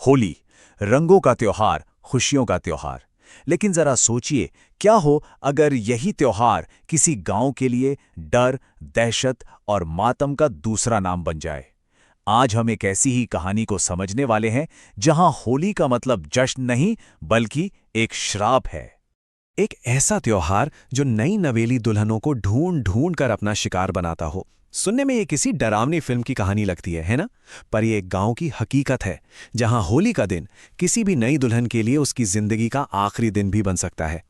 होली, रंगों का त्योहार, खुशियों का त्योहार। लेकिन जरा सोचिए, क्या हो अगर यही त्योहार किसी गांव के लिए डर, दहशत और मातम का दूसरा नाम बन जाए। आज हम एक ऐसी ही कहानी को समझने वाले हैं जहां होली का मतलब जश्न नहीं बल्कि एक श्राप है। एक ऐसा त्योहार जो नई नवेली दुल्हनों को ढूंढ ढूंढ कर अपना शिकार बनाता हो। सुनने में ये किसी डरावनी फिल्म की कहानी लगती है ना? पर ये एक गांव की हकीकत है, जहां होली का दिन किसी भी नई दुल्हन के लिए उसकी जिंदगी का आखिरी दिन भी बन सकता है।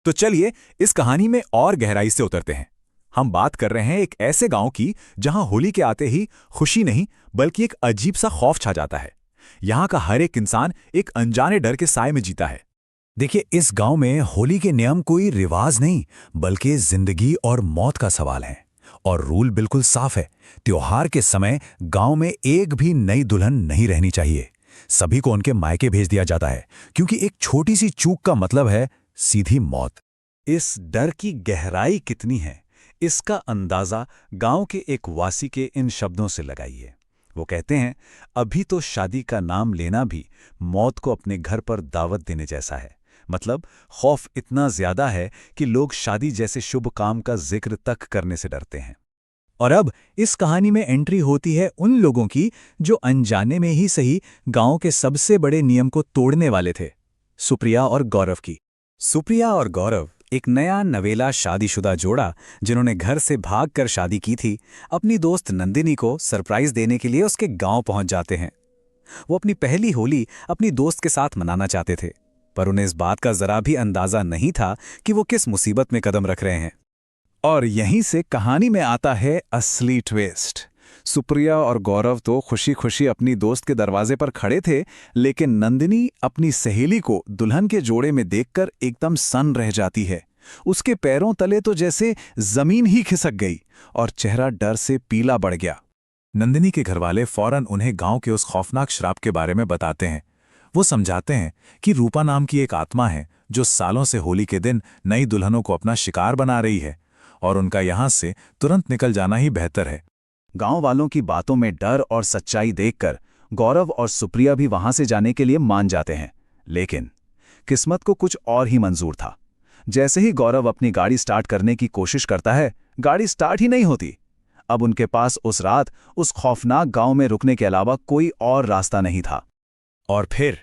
तो चलिए इस कहानी में और गहराई से उतरते हैं। हम बात कर रहे हैं एक ऐसे गांव की जहां होली के आते ही खुशी नहीं बल्कि एक अजीब सा खौफ छा जाता है। यहां का हर एक इंसान एक अनजाने डर के साए में जीता है। देखिए, इस गांव में होली के नियम कोई रिवाज नहीं बल्कि जिंदगी और मौत का सवाल है। और रूल बिल्कुल साफ है। त्योहार के समय गांव में एक भी नई दुल्हन नहीं रहनी चाहिए। सभी को उनके मायके भेज दिया जाता है, क्योंकि एक छोटी सी चूक का मतलब है सीधी मौत। इस डर की गहराई कितनी है, इसका अंदाजा गांव के एक वासी के इन शब्दों से लगाइए। वो कहते हैं, अभी तो शादी का नाम लेना भी मौत को अपने घर पर दावत देने जैसा है। मतलब खौफ इतना ज्यादा है कि लोग शादी जैसे शुभ काम का जिक्र तक करने से डरते हैं। और अब इस कहानी में एंट्री होती है उन लोगों की जो अनजाने में ही सही गांव के सबसे बड़े नियम को तोड़ने वाले थे, सुप्रिया और गौरव की। सुप्रिया और गौरव एक नया नवेला शादीशुदा जोड़ा जिन्होंने घर से भागकर शादी की थी, अपनी दोस्त नंदिनी को सरप्राइज देने के लिए उसके गांव पहुंच जाते हैं। वो अपनी पहली होली अपनी दोस्त के साथ मनाना चाहते थे, पर उन्हें इस बात का जरा भी अंदाजा नहीं था कि वो किस मुसीबत में कदम रख रहे हैं। और यहीं से कहानी में आता है असली ट्विस्ट। सुप्रिया और गौरव तो खुशी खुशी अपनी दोस्त के दरवाजे पर खड़े थे, लेकिन नंदिनी अपनी सहेली को दुल्हन के जोड़े में देखकर एकदम सन्न रह जाती है। उसके पैरों तले तो जैसे जमीन ही खिसक गई और चेहरा डर से पीला पड़ गया। नंदिनी के घरवाले फौरन उन्हें गांव के उस खौफनाक श्राप के बारे में बताते हैं। वो समझाते हैं कि रूपा नाम की एक आत्मा है जो सालों से होली के दिन नई दुल्हनों को अपना शिकार बना रही है और उनका यहां से तुरंत निकल जाना ही बेहतर है। गांव वालों की बातों में डर और सच्चाई देखकर गौरव और सुप्रिया भी वहां से जाने के लिए मान जाते हैं। लेकिन किस्मत को कुछ और ही मंजूर था। जैसे ही गौरव अपनी गाड़ी स्टार्ट करने की कोशिश करता है, गाड़ी स्टार्ट ही नहीं होती। अब उनके पास उस रात उस खौफनाक गांव में रुकने के अलावा कोई और रास्ता नहीं था। और फिर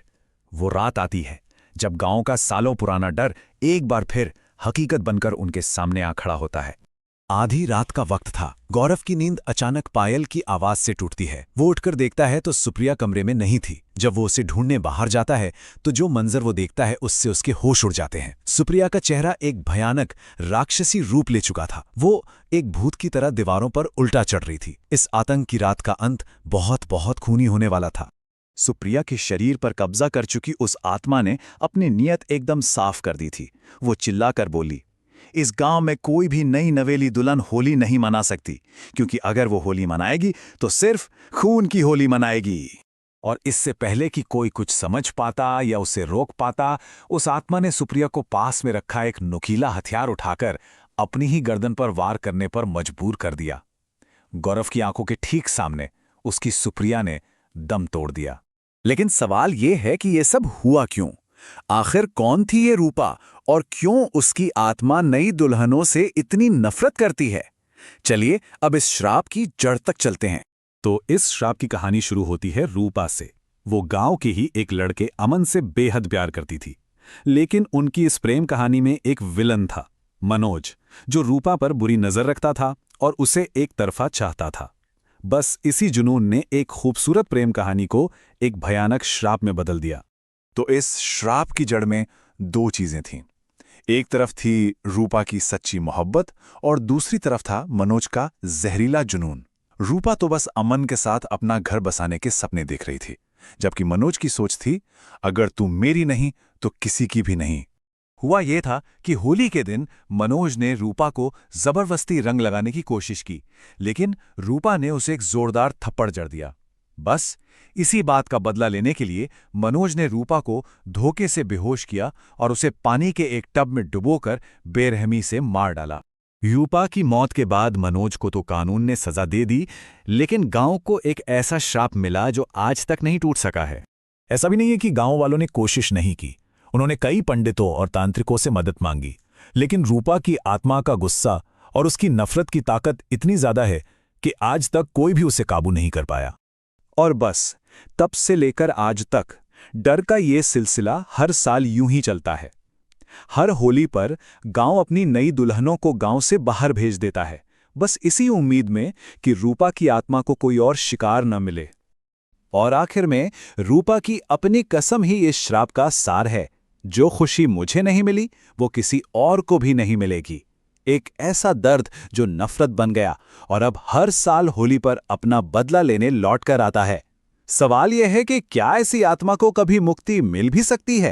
वो रात आती है जब गांव का सालों पुराना डर एक बार फिर हकीकत बनकर उनके सामने आ खड़ा होता है। आधी रात का वक्त था। गौरव की नींद अचानक पायल की आवाज से टूटती है। वो उठकर देखता है तो सुप्रिया कमरे में नहीं थी। जब वो उसे ढूंढने बाहर जाता है तो जो मंजर वो देखता है उससे उसके होश उड़ जाते हैं। सुप्रिया का चेहरा एक भयानक राक्षसी रूप ले चुका था। वो एक भूत की तरह दीवारों पर उल्टा चढ़ रही थी। इस आतंक की रात का अंत बहुत बहुत खूनी होने वाला था। सुप्रिया के शरीर पर कब्जा कर चुकी उस आत्मा ने अपनी नीयत एकदम साफ कर दी थी। वो चिल्लाकर बोली, इस गांव में कोई भी नई नवेली दुल्हन होली नहीं मना सकती, क्योंकि अगर वो होली मनाएगी तो सिर्फ खून की होली मनाएगी। और इससे पहले कि कोई कुछ समझ पाता या उसे रोक पाता, उस आत्मा ने सुप्रिया को पास में रखा एक नुकीला हथियार उठाकर अपनी ही गर्दन पर वार करने पर मजबूर कर दिया। गौरव की आंखों के ठीक सामने उसकी सुप्रिया ने दम तोड़ दिया। लेकिन सवाल ये है कि ये सब हुआ क्यों? आखिर कौन थी ये रूपा और क्यों उसकी आत्मा नई दुल्हनों से इतनी नफरत करती है? चलिए अब इस श्राप की जड़ तक चलते हैं। तो इस श्राप की कहानी शुरू होती है रूपा से। वो गांव के ही एक लड़के अमन से बेहद प्यार करती थी। लेकिन उनकी इस प्रेम कहानी में एक विलन था, मनोज, जो रूपा पर बुरी नजर रखता था और उसे एक तरफा चाहता था। बस इसी जुनून ने एक खूबसूरत प्रेम कहानी को एक भयानक श्राप में बदल दिया। तो इस श्राप की जड़ में दो चीजें थीं। एक तरफ थी रूपा की सच्ची मोहब्बत और दूसरी तरफ था मनोज का जहरीला जुनून। रूपा तो बस अमन के साथ अपना घर बसाने के सपने देख रही थी, जबकि मनोज की सोच थी, अगर तू मेरी नहीं तो किसी की भी नहीं। हुआ यह था कि होली के दिन मनोज ने रूपा को जबरदस्ती रंग लगाने की कोशिश की, लेकिन रूपा ने उसे एक जोरदार थप्पड़ जड़ दिया। बस इसी बात का बदला लेने के लिए मनोज ने रूपा को धोखे से बेहोश किया और उसे पानी के एक टब में डुबोकर बेरहमी से मार डाला। रूपा की मौत के बाद मनोज को तो कानून ने सजा दे दी, लेकिन गांव को एक ऐसा श्राप मिला जो आज तक नहीं टूट सका है। ऐसा भी नहीं है कि गांव वालों ने कोशिश नहीं की। उन्होंने कई पंडितों और तांत्रिकों से मदद मांगी, लेकिन रूपा की आत्मा का गुस्सा और उसकी नफरत की ताकत इतनी ज्यादा है कि आज तक कोई भी उसे काबू नहीं कर पाया। और बस तब से लेकर आज तक डर का ये सिलसिला हर साल यूं ही चलता है। हर होली पर गांव अपनी नई दुल्हनों को गांव से बाहर भेज देता है, बस इसी उम्मीद में कि रूपा की आत्मा को कोई और शिकार न मिले। और आखिर में रूपा की अपनी कसम ही इस श्राप का सार है, जो खुशी मुझे नहीं मिली वो किसी और को भी नहीं मिलेगी। एक ऐसा दर्द जो नफरत बन गया और अब हर साल होली पर अपना बदला लेने लौट कर आता है। सवाल यह है कि क्या ऐसी आत्मा को कभी मुक्ति मिल भी सकती है?